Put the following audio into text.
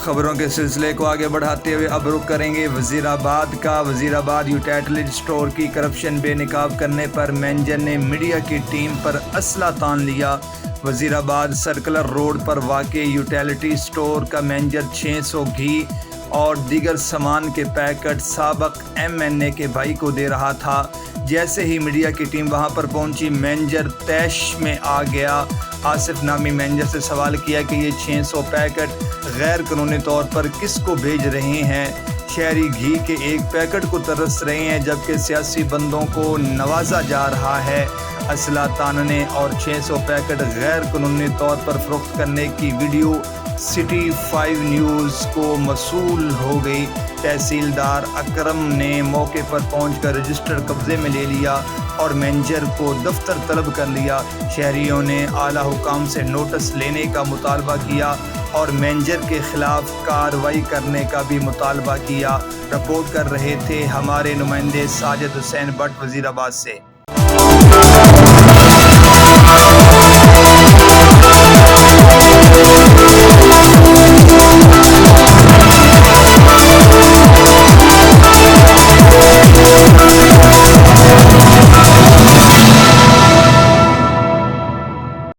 खबरों के सिलसिले को आगे बढ़ाते हुए अब रुख करेंगे वजीराबाद का। वजीराबाद यूटिलिटी स्टोर की करप्शन बेनकाब करने पर मैनेजर ने मीडिया की टीम पर असला तान लिया। वजीराबाद सर्कुलर रोड पर वाक़ई यूटिलिटी स्टोर का मैनेजर 600 घी और दीगर सामान के पैकेट साबक MNA के भाई को दे रहा था। जैसे ही मीडिया की टीम वहां पर पहुंची, मैनेजर तैश में आ गया। आसिफ नामी मैनेजर से सवाल किया कि ये 600 पैकेट गैर कानूनी तौर पर किसको भेज रहे हैं। शहरी घी के एक पैकेट को तरस रहे हैं जबकि सियासी बंदों को नवाजा जा रहा है। असला तानने और 600 पैकेट गैर कानूनी तौर पर फरोख्त करने की वीडियो सिटी 5 न्यूज़ को मसूल हो गई। तहसीलदार अकरम ने मौके पर पहुंचकर रजिस्टर कब्जे में ले लिया और मैनेजर को दफ्तर तलब कर लिया। शहरियों ने आला हुकाम से नोटिस लेने का मुतालबा किया और मैनेजर के खिलाफ कार्रवाई करने का भी मुतालबा किया। रिपोर्ट कर रहे थे हमारे नुमाइंदे साजिद हुसैन भट्ट वजीराबाद से।